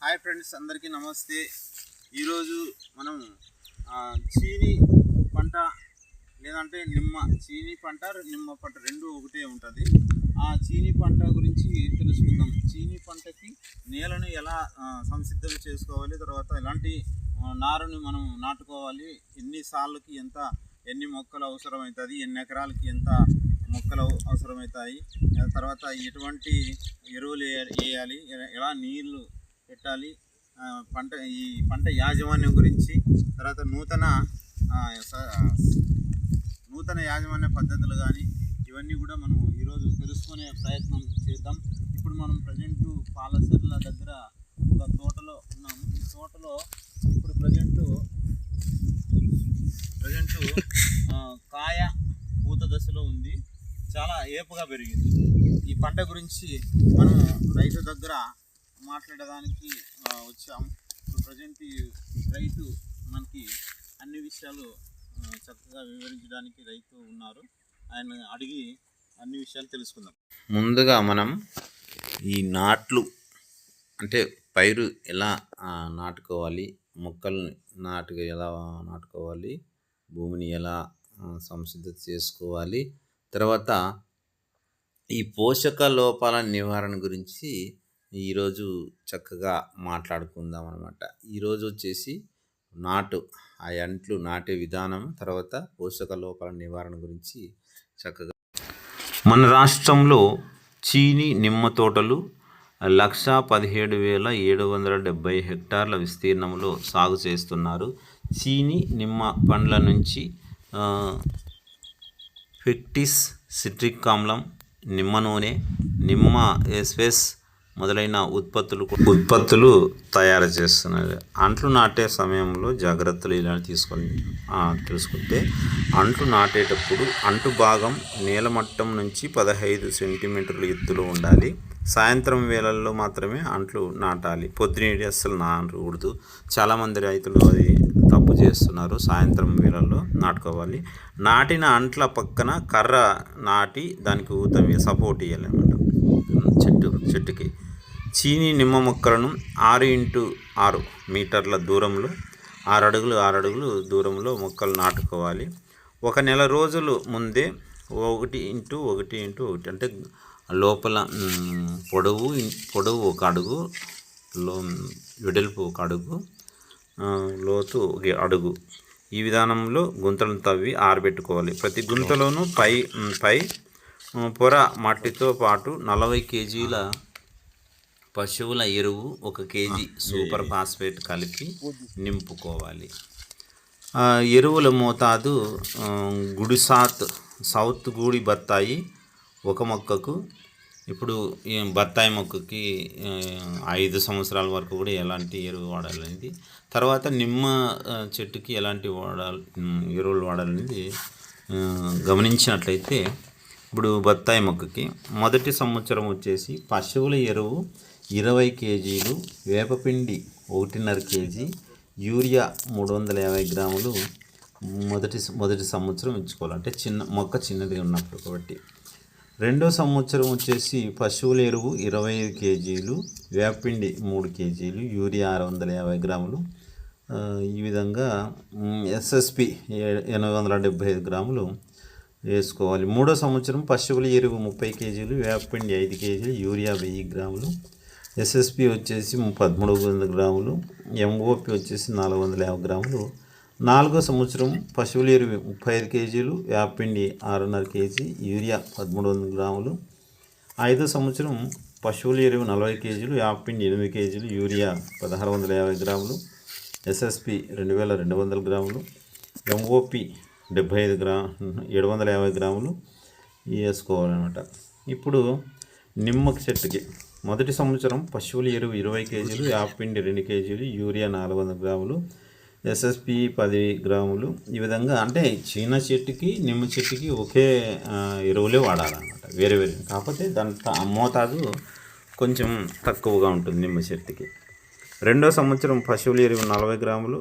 Hi friends, అందరికీ నమస్తే. ఈరోజు మనం చీని పంట లేదంటే చీని పంట నిమ్మ పంట రెండు ఒకటే ఉంటుంది. ఆ చీని పంట గురించి తెలుసుకుందాం. చీని పంటకి నేలను ఎలా సంసిద్ధం చేసుకోవాలి, తర్వాత ఎలాంటి నారుని మనం నాటుకోవాలి, ఎన్ని సార్లకి ఎన్ని మొక్కలు అవసరమవుతుంది, ఎన్ని ఎకరాలకి ఎంత మొక్కలు అవసరమవుతాయి, తర్వాత ఎటువంటి ఎరువులు వేయాలి, ఎలా నీళ్ళు పెట్టాలి, ఈ పంట యాజమాన్యం గురించి, తర్వాత నూతన యాజమాన్య పద్ధతులు కానీ ఇవన్నీ కూడా మనం ఈరోజు తెలుసుకునే ప్రయత్నం చేద్దాం. ఇప్పుడు మనం ప్రజెంటు పాలసర్ల దగ్గర ఒక తోటలో ఉన్నాము. ఈ తోటలో ఇప్పుడు ప్రజెంటు కాయ పూత దశలో ఉంది, చాలా ఏపుగా పెరిగింది. ఈ పంట గురించి మనం రైతు దగ్గర మాట్లాడడానికి వచ్చాము. ఇప్పుడు ప్రజెంట్ రైతు మనకి అన్ని విషయాలు చక్కగా వివరించడానికి రైతు ఉన్నారు. ఆయన అడిగి అన్ని విషయాలు తెలుసుకుందాం. ముందుగా మనం ఈ నాట్లు అంటే పైరు ఎలా నాటుకోవాలి, మొక్కలు ఎలా నాటుకోవాలి, భూమిని ఎలా సంసిద్ధత చేసుకోవాలి, తర్వాత ఈ పోషక లోపాల నివారణ గురించి ఈరోజు చక్కగా మాట్లాడుకుందాం అన్నమాట. ఈరోజు వచ్చేసి ఆ అంట్లు నాటే విధానం, తర్వాత పోషక లోపాల నివారణ గురించి చక్కగా. మన రాష్ట్రంలో చీని నిమ్మ తోటలు 1,17,770 హెక్టార్ల విస్తీర్ణంలో సాగు చేస్తున్నారు. చీని నిమ్మ పండ్ల నుంచి ఫిక్టిస్, సిట్రిక్ ఆమ్లం, నిమ్మ నూనె, నిమ్మ ఎస్పెస్ మొదలైన ఉత్పత్తులు తయారు చేస్తున్నారు. అంట్లు నాటే సమయంలో జాగ్రత్తలు ఇలా తెలుసుకుంటే, అంట్లు నాటేటప్పుడు అంటు భాగం నేల మట్టం నుంచి 15 సెంటీమీటర్ల ఎత్తులో ఉండాలి. సాయంత్రం వేళల్లో మాత్రమే అంట్లు నాటాలి, పొద్దునేటి అస్సలు నాటకూడదు. చాలామంది రైతులు అది తప్పు చేస్తున్నారు. సాయంత్రం వేళల్లో నాటుకోవాలి. నాటిన అంట్ల పక్కన కర్ర నాటి దానికి సపోర్ట్ ఇవ్వాలి అన్నమాట. చెట్టుకి చీని నిమ్మ మొక్కలను 6x6 మీటర్ల దూరంలో 6 అడుగులు దూరంలో మొక్కలు నాటుకోవాలి. 1 నెల రోజులు ముందే 1x1 అంటే లోపల పొడవు 1 అడుగు, వెడల్పు 1 అడుగు, లోతు 1 అడుగు, ఈ విధానంలో గుంతలను తవ్వి ఆరబెట్టుకోవాలి. ప్రతి గుంతలోనూ పై పొర మట్టితో పాటు 40 కేజీల పశువుల ఎరువు, 1 కేజీ సూపర్ ఫాస్ఫేట్ కలిపి నింపుకోవాలి. ఎరువుల మోతాదు సౌత్ గూడి బత్తాయి 1 మొక్కకు, ఇప్పుడు బత్తాయి మొక్కకి 5 సంవత్సరాల వరకు కూడా ఎలాంటి ఎరువు వాడాలనేది, తర్వాత నిమ్మ చెట్టుకి ఎలాంటి ఎరువులు వాడాలనేది గమనించినట్లయితే, ఇప్పుడు బత్తాయి మొక్కకి మొదటి సంవత్సరం వచ్చేసి పశువుల ఎరువు 20 కేజీలు, వేపపిండి 1.5 కేజీ, యూరియా 350 గ్రాములు మొదటి సంవత్సరం ఇచ్చుకోవాలి. అంటే మొక్క చిన్నది ఉన్నప్పుడు కాబట్టి. రెండో సంవత్సరం వచ్చేసి పశువుల ఎరువు 25 కేజీలు, వేపపిండి 3 కేజీలు, యూరియా 650 గ్రాములు, ఈ విధంగా ఎస్ఎస్పి 875 గ్రాములు వేసుకోవాలి. మూడో సంవత్సరం పశువుల ఎరువు 30 కేజీలు, వేపపిండి 5 కేజీలు, యూరియా 1000 గ్రాములు, ఎస్ఎస్పి వచ్చేసి 1300 గ్రాములు, ఎంఓపి వచ్చేసి 450 గ్రాములు. నాలుగో సంవత్సరం పశువుల ఎరువు 35 కేజీలు, వేపపిండి 6.5 కేజీ, యూరియా 1300 గ్రాములు. ఐదో సంవత్సరం పశువుల ఎరువు 40 కేజీలు, వేపపిండి 8 కేజీలు, యూరియా 1650 గ్రాములు, ఎస్ఎస్పి 2200 గ్రాములు, ఎంఓపి 750 గ్రాములు వేసుకోవాలన్నమాట. ఇప్పుడు నిమ్మ చెట్టుకి మొదటి సంవత్సరం పశువుల ఎరువు 20 కేజీలు, వేపపిండి 2 కేజీలు, యూరియా 400 గ్రాములు, ఎస్ఎస్పి 10 గ్రాములు. ఈ విధంగా అంటే చిన్న చెట్టుకి నిమ్మ చెట్టుకి ఒకే ఎరువులే వాడాలన్నమాట, వేరే కాకపోతే దాని మోతాదు కొంచెం తక్కువగా ఉంటుంది నిమ్మ చెట్టుకి. రెండో సంవత్సరం పశువుల ఎరువు 40 గ్రాములు,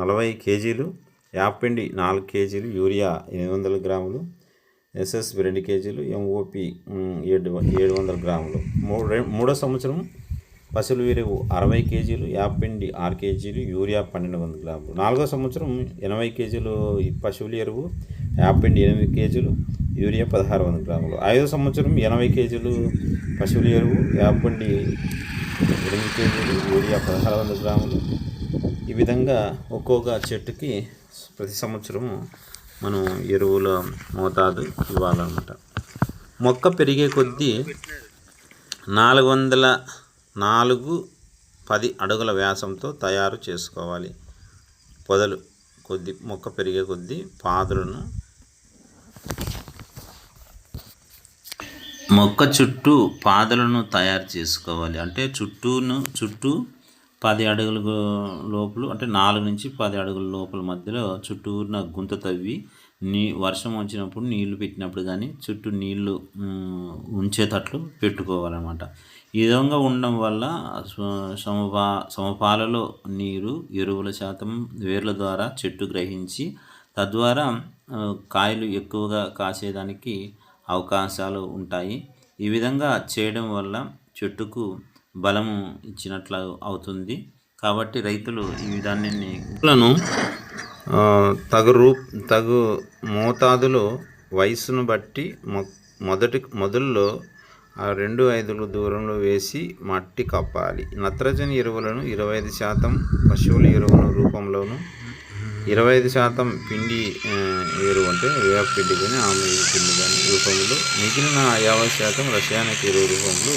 40 కేజీలు, వేపపిండి 4 కేజీలు, యూరియా 800 గ్రాములు, ఎస్ఎస్పి 2 కేజీలు, ఎంఓపి 700 గ్రాములు. మూడో సంవత్సరం పశువుల ఎరువు 60 కేజీలు, వేపపిండి 6 కేజీలు, యూరియా 1200 గ్రాములు. 4వ సంవత్సరం 80 కేజీలు ఈ పశువుల ఎరువు, వేపపిండి 8 కేజీలు, యూరియా 1600 గ్రాములు. 5వ సంవత్సరం 80 కేజీలు పశువుల ఎరువు, వేపపిండి 8 కేజీలు, యూరియా 1600 గ్రాములు. ఈ విధంగా ఒక్కొక్క చెట్టుకి ప్రతి సంవత్సరము మనం ఎరువుల మోతాదు ఇవ్వాలన్నమాట. మొక్క పెరిగే కొద్దీ 410 అడుగుల వ్యాసంతో తయారు చేసుకోవాలి. పొదలు మొక్క పెరిగే కొద్దీ పాదులను మొక్క చుట్టూ పాదులను తయారు చేసుకోవాలి. అంటే చుట్టూ 10 అడుగుల లోపల, అంటే 4 నుంచి 10 అడుగుల లోపల మధ్యలో చుట్టూరున గుంత తవ్వి వర్షం వచ్చినప్పుడు నీళ్లు పెట్టినప్పుడు కానీ చుట్టూ నీళ్లు ఉంచేటట్లు పెట్టుకోవాలన్నమాట. ఈ విధంగా ఉండడం వల్ల సమపాలలో నీరు, ఎరువుల శాతం వేర్ల ద్వారా చెట్టు గ్రహించి తద్వారా కాయలు ఎక్కువగా కాసేదానికి అవకాశాలు ఉంటాయి. ఈ విధంగా చేయడం వల్ల చెట్టుకు బలము ఇచ్చినట్లు అవుతుంది. కాబట్టి రైతులు ఈ విధానాన్ని తగు మోతాదులో వయసును బట్టి మొదల్లో 2-5 దూరంలో వేసి మట్టి కప్పాలి. నత్రజని ఎరువులను 25% పశువుల ఎరువుల రూపంలోను, 25% పిండి ఎరువు అంటే వేపపిండి కానీ ఆమె పిండి కానీ రూపంలో, మిగిలిన 50% రసాయనిక ఎరువు రూపంలో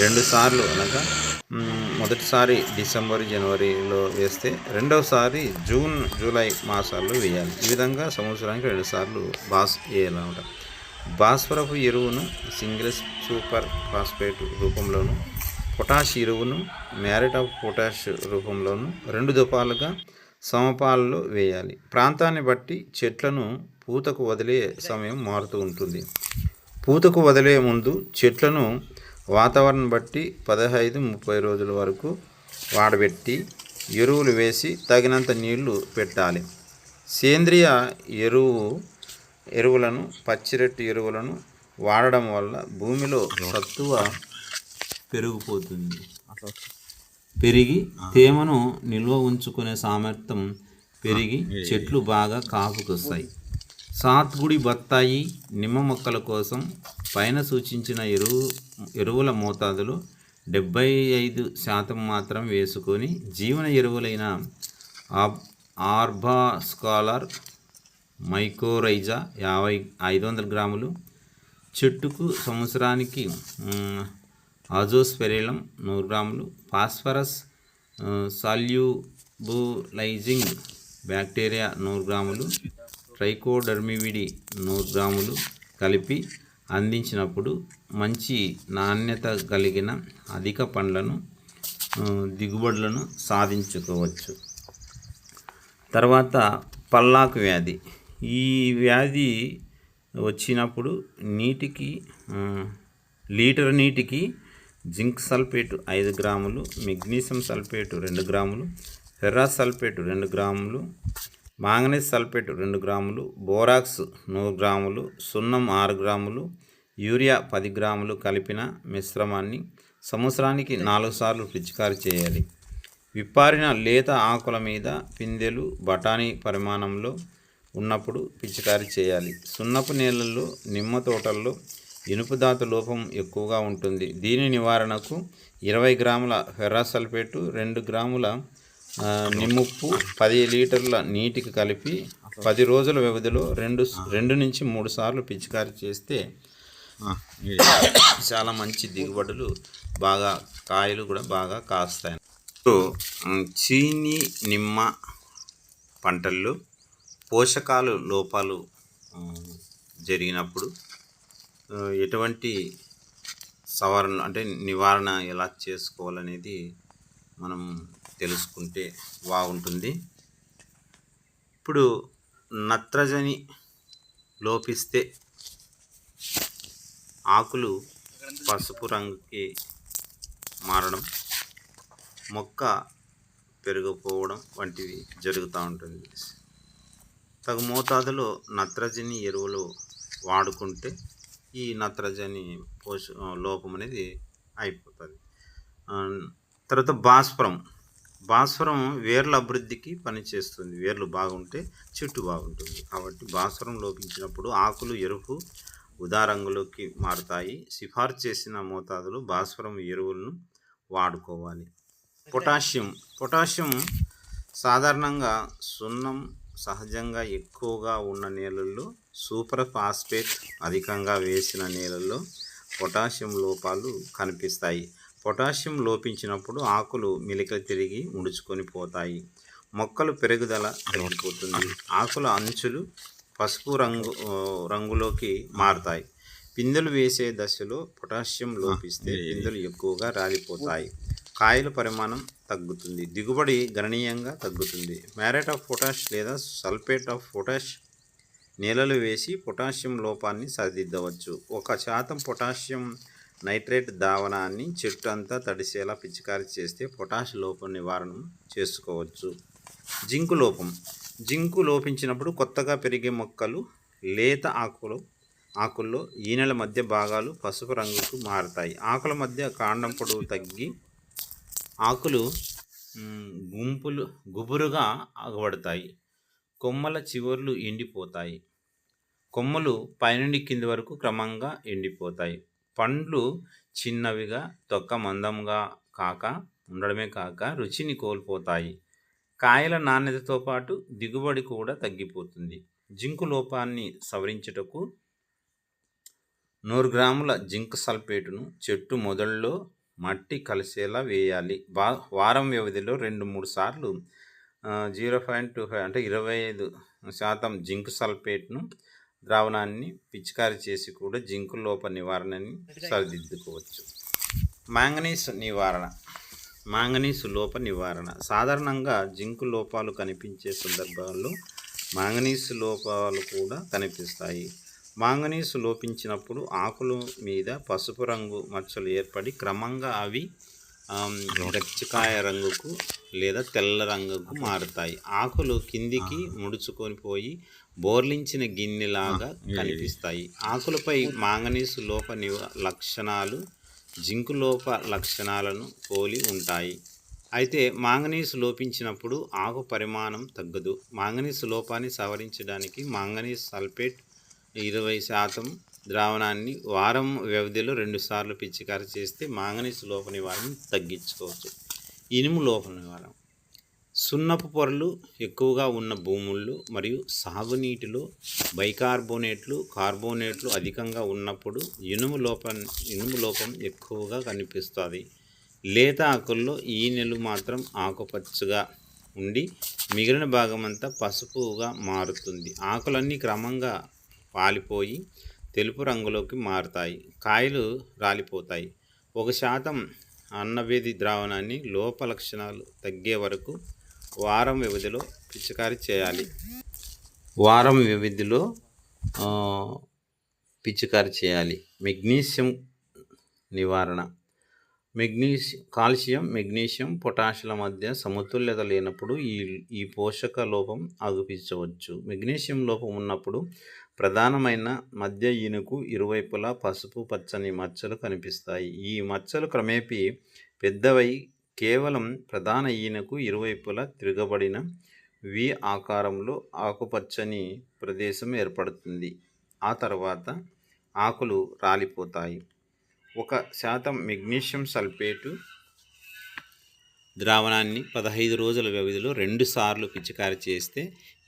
2 సార్లు అనగా మొదటిసారి డిసెంబర్, జనవరిలో వేస్తే రెండవసారి జూన్, జూలై మాసాల్లో వేయాలి. ఈ విధంగా సంవత్సరానికి 2 సార్లు వేయాలన్నమాట. భాస్వరపు ఎరువును సింగిల్ సూపర్ ఫాస్ఫేట్ రూపంలోను, పొటాష్ ఎరువును మ్యారేట్ ఆఫ్ పొటాష్ రూపంలోను 2 దఫాలుగా సమపాలలో వేయాలి. ప్రాంతాన్ని బట్టి చెట్లను పూతకు వదిలే సమయం మారుతూ ఉంటుంది. పూతకు వదిలే ముందు చెట్లను వాతావరణం బట్టి 15-30 రోజుల వరకు వాడబెట్టి ఎరువులు వేసి తగినంత నీళ్లు పెట్టాలి. సేంద్రియ ఎరువులను, పచ్చిరొట్టు ఎరువులను వాడడం వల్ల భూమిలో సత్తువ పెరిగి తేమను నిల్వ ఉంచుకునే సామర్థ్యం పెరిగి చెట్లు బాగా కాపుకొస్తాయి. సాత్గుడి బత్తాయి, నిమ్మ మొక్కల కోసం పైన సూచించిన ఎరువుల మోతాదులో 75% మాత్రం వేసుకొని జీవన ఎరువులైన ఆర్బాస్కాలర్, మైకోరైజా 500 గ్రాములు, చెట్టుకు సంవత్సరానికి అజోస్పెరిలం 100 గ్రాములు, ఫాస్ఫరస్ సాల్యుబులైజింగ్ బ్యాక్టీరియా 100 గ్రాములు, ట్రైకోడర్మివిడి 100 గ్రాములు కలిపి అందించినప్పుడు మంచి నాణ్యత కలిగిన అధిక పండ్లను, దిగుబడులను సాధించుకోవచ్చు. తర్వాత పల్లాకు వ్యాధి. ఈ వ్యాధి వచ్చినప్పుడు లీటర్ నీటికి జింక్ సల్ఫేట్ 5 గ్రాములు, మెగ్నీషియం సల్ఫేట్ 2 గ్రాములు, ఫెర్రస్ సల్ఫేట్ 2 గ్రాములు, మాంగనీస్ సల్ఫేట్ 2 గ్రాములు, బోరాక్స్ 100 గ్రాములు, సున్నం 6 గ్రాములు, యూరియా 10 గ్రాములు కలిపిన మిశ్రమాన్ని సంవత్సరానికి 4 సార్లు పిచికారీ చేయాలి. విప్పారిన లేత ఆకుల మీద పిందెలు బఠానీ పరిమాణంలో ఉన్నప్పుడు పిచికారీ చేయాలి. సున్నపు నేలల్లో, నిమ్మ తోటల్లో ఇనుపధాతు లోపం ఎక్కువగా ఉంటుంది. దీని నివారణకు 20 గ్రాముల ఫెర్రస్ సల్ఫేటు, 2 గ్రాముల నిమ్ముప్పు 10 లీటర్ల నీటికి కలిపి 10 రోజుల వ్యవధిలో 2-3 సార్లు పిచికారీ చేస్తే చాలా మంచి దిగుబడులు, బాగా కాయలు కూడా బాగా కాస్తాయి. చీని, నిమ్మ పంటల్లో పోషకాలు లోపాలు జరిగినప్పుడు ఎటువంటి సవరణ అంటే నివారణ ఎలా చేసుకోవాలనేది మనం తెలుసుకుంటే బాగుంటుంది. ఇప్పుడు నత్రజని లోపిస్తే ఆకులు పసుపు రంగుకి మారడం, మొక్క పెరిగిపోవడం వంటివి జరుగుతూ ఉంటుంది. తగు మోతాదులో నత్రజని ఎరువులు వాడుకుంటే ఈ నత్రజని లోపం అనేది అయిపోతుంది. తర్వాత భాస్వరం. భాస్వరం వేర్ల అభివృద్ధికి పనిచేస్తుంది. వేర్లు బాగుంటే చెట్టు బాగుంటుంది. కాబట్టి భాస్వరం లోపించినప్పుడు ఆకులు ఎరుపు ఉదా రంగులోకి మారుతాయి. సిఫార్సు చేసిన మోతాదులో భాస్వరం ఎరువులను వాడుకోవాలి. పొటాషియం సాధారణంగా సున్నం సహజంగా ఎక్కువగా ఉన్న నేలల్లో, సూపర్ ఫాస్ఫేట్ అధికంగా వేసిన నేలల్లో పొటాషియం లోపాలు కనిపిస్తాయి. పొటాషియం లోపించినప్పుడు ఆకులు మెలికలు తిరిగి ముడుచుకొని పోతాయి. మొక్కలు పెరుగుదల తగ్గిపోతుంది. ఆకుల అంచులు పసుపు రంగులోకి మారుతాయి. పిందెలు వేసే దశలో పొటాషియం లోపిస్తే పిందెలు ఎక్కువగా రాలిపోతాయి. కాయల పరిమాణం తగ్గుతుంది. దిగుబడి గణనీయంగా తగ్గుతుంది. మ్యూరేట్ ఆఫ్ పొటాష్ లేదా సల్ఫేట్ ఆఫ్ పొటాష్ నేలలు వేసి పొటాషియం లోపాన్ని సరిదిద్దవచ్చు. 1% పొటాషియం నైట్రేట్ ద్రావణాన్ని చెట్టు అంతా తడిసేలా పిచికారీ చేస్తే పొటాష్ లోపం నివారణ చేసుకోవచ్చు. జింకు లోపించినప్పుడు కొత్తగా పెరిగే మొక్కలు లేత ఆకుల్లో ఈనెల మధ్య భాగాలు పసుపు రంగుకు మారుతాయి. ఆకుల మధ్య కాండం పొడవు తగ్గి ఆకులు గుబురుగా ఆగబడతాయి. కొమ్మల చివర్లు ఎండిపోతాయి. కొమ్మలు పైనుండి కింది వరకు క్రమంగా ఎండిపోతాయి. పండ్లు చిన్నవిగా తొక్క మందంగా ఉండడమే కాక రుచిని కోల్పోతాయి. కాయల నాణ్యతతో పాటు దిగుబడి కూడా తగ్గిపోతుంది. జింకు లోపాన్ని సవరించుటకు 100 గ్రాముల జింక్ సల్ఫేటును చెట్టు మొదల్లో మట్టి కలిసేలా వేయాలి. వారం వ్యవధిలో 2-3 సార్లు 0.25 అంటే 25% జింక్ సల్ఫేట్ను ద్రావణాన్ని పిచికారీ చేసి కూడా జింకు లోప నివారణని సరిదిద్దుకోవచ్చు. మాంగనీసు లోప నివారణ. సాధారణంగా జింకు లోపాలు కనిపించే సందర్భాల్లో మాంగనీసు లోపాలు కూడా కనిపిస్తాయి. మాంగనీసు లోపించినప్పుడు ఆకుల మీద పసుపు రంగు మచ్చలు ఏర్పడి క్రమంగా అవి గచ్చకాయ రంగుకు లేదా తెల్ల రంగుకు మారుతాయి. ఆకులు కిందికి ముడుచుకొని పోయి బోర్లించిన గిన్నెలాగా కనిపిస్తాయి. ఆకులపై మాంగనీసు లోప లక్షణాలు జింకు లోప లక్షణాలను పోలి ఉంటాయి. అయితే మాంగనీసు లోపించినప్పుడు ఆకు పరిమాణం తగ్గదు. మాంగనీసు లోపాన్ని సవరించడానికి మాంగనీస్ సల్ఫేట్ 20% ద్రావణాన్ని వారం వ్యవధిలో 2 సార్లు పిచికారీ చేస్తే మాంగనీసు లోప నివారణ తగ్గించుకోవచ్చు. ఇనుము లోప నివారణ. సున్నపు పొరలు ఎక్కువగా ఉన్న భూముల్లో మరియు సాగునీటిలో కార్బోనేట్లు అధికంగా ఉన్నప్పుడు ఇనుము లోపం ఎక్కువగా కనిపిస్తుంది. లేత ఆకుల్లో ఈనెలు మాత్రం ఆకుపచ్చగా ఉండి మిగిలిన భాగమంతా పసుపుగా మారుతుంది. ఆకులన్నీ క్రమంగా పాలిపోయి తెలుపు రంగులోకి మారుతాయి. కాయలు రాలిపోతాయి. 1% అన్నవేది ద్రావణాన్ని లోప లక్షణాలు తగ్గే వరకు వారం వ్యవధిలో పిచికారీ చేయాలి. మెగ్నీషియం నివారణ. కాల్షియం, మెగ్నీషియం, పొటాషియంల మధ్య సమతుల్యత లేనప్పుడు ఈ పోషక లోపం అగుపించవచ్చు. మెగ్నీషియం లోపం ఉన్నప్పుడు ప్రధానమైన మధ్య ఈనుకు ఇరువైపులా పసుపు పచ్చని మచ్చలు కనిపిస్తాయి. ఈ మచ్చలు క్రమేపీ పెద్దవై కేవలం ప్రధాన ఈనకు ఇరువైపులా తిరగబడిన వి ఆకారంలో ఆకుపచ్చని ప్రదేశం ఏర్పడుతుంది. ఆ తర్వాత ఆకులు రాలిపోతాయి. 1% మెగ్నీషియం సల్ఫేటు ద్రావణాన్ని 15 రోజుల వ్యవధిలో 2 సార్లు పిచికారీ చేస్తే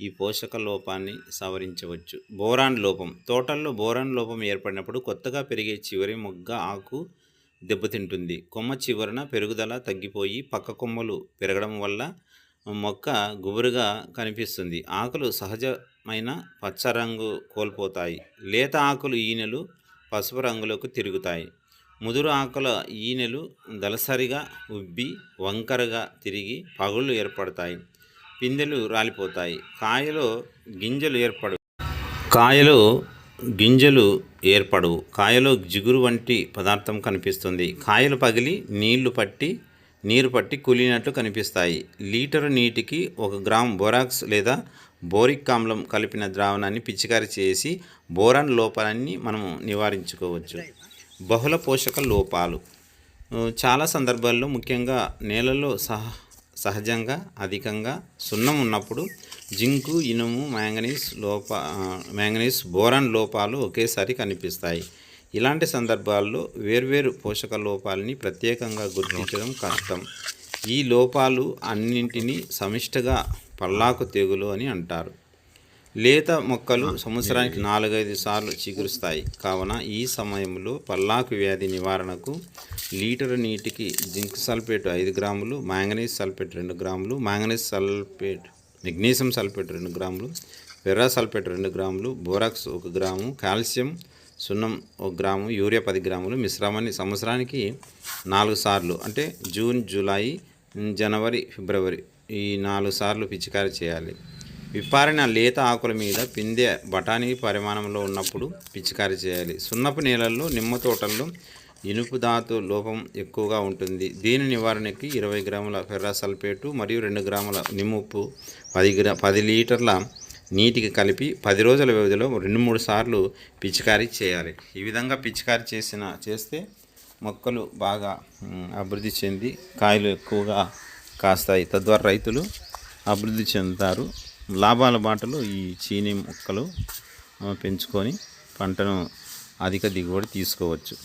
ఈ పోషక లోపాన్ని సవరించవచ్చు. బోరాన్ లోపం. తోటల్లో బోరాన్ లోపం ఏర్పడినప్పుడు కొత్తగా పెరిగే చివరి మొగ్గ ఆకు దెబ్బతింటుంది. కొమ్మ చివరన పెరుగుదల తగ్గిపోయి పక్క కొమ్మలు పెరగడం వల్ల మొక్క గుబురుగా కనిపిస్తుంది. ఆకులు సహజమైన పచ్చ రంగు కోల్పోతాయి. లేత ఆకులు ఈనెలు పసుపు రంగులోకి తిరుగుతాయి. ముదురు ఆకుల ఈనెలు దళసరిగా ఉబ్బి వంకరగా తిరిగి పగుళ్ళు ఏర్పడతాయి. పిందెలు రాలిపోతాయి. కాయలో గింజలు ఏర్పడవు. కాయలో జిగురు వంటి పదార్థం కనిపిస్తుంది. కాయలు పగిలి నీరు పట్టి కూలినట్లు కనిపిస్తాయి. లీటరు నీటికి 1 గ్రాము బోరాక్స్ లేదా బోరిక్ ఆమ్లం కలిపిన ద్రావణాన్ని పిచికారీ చేసి బోరాన్ లోపాన్ని మనము నివారించుకోవచ్చు. బహుళ పోషక లోపాలు. చాలా సందర్భాల్లో ముఖ్యంగా నేలలో సహజంగా అధికంగా సున్నం ఉన్నప్పుడు జింకు, ఇనుము, మ్యాంగనీస్, బోరాన్ లోపాలు ఒకేసారి కనిపిస్తాయి. ఇలాంటి సందర్భాల్లో వేర్వేరు పోషక లోపాలని ప్రత్యేకంగా గుర్తించడం కష్టం. ఈ లోపాలు అన్నింటినీ సమిష్టిగా పల్లాకు తెగులు అని అంటారు. లేత మొక్కలు సంవత్సరానికి 4-5 సార్లు చిగురుస్తాయి. కావున ఈ సమయంలో పల్లాకు వ్యాధి నివారణకు లీటరు నీటికి జింక్ సల్ఫేట్ 5 గ్రాములు, మ్యాంగనీస్ సల్ఫేట్ 2 గ్రాములు, మెగ్నీషియం సల్ఫేట్ 2 గ్రాములు, ఫెర్రస్ సల్ఫేట్ 2 గ్రాములు, బోరాక్స్ 1 గ్రాము, కాల్షియం సున్నం 1 గ్రాము, యూరియా 10 గ్రాములు మిశ్రమాన్ని సంవత్సరానికి 4 సార్లు అంటే జూన్, జూలై, జనవరి, ఫిబ్రవరి ఈ 4 సార్లు పిచికారీ చేయాలి. విప్పారిన లేత ఆకుల మీద పిందె బఠానీ పరిమాణంలో ఉన్నప్పుడు పిచికారీ చేయాలి. సున్నపు నేలల్లో, నిమ్మ తోటల్లో ఇనుపు ధాతు లోపం ఎక్కువగా ఉంటుంది. దీని నివారణకి 20 గ్రాముల ఫెర్రస్ సల్ఫేటు మరియు 2 గ్రాముల నిమ్ముప్పు 10 లీటర్ల నీటికి కలిపి 10 రోజుల వ్యవధిలో 2-3 సార్లు పిచికారీ చేయాలి. ఈ విధంగా పిచికారీ చేస్తే మొక్కలు బాగా అభివృద్ధి చెంది కాయలు ఎక్కువగా కాస్తాయి. తద్వారా రైతులు అభివృద్ధి చెందుతారు. లాభాల బాటలో ఈ చీనీ మొక్కలు పెంచుకొని పంటను అధిక దిగుబడి తీసుకోవచ్చు.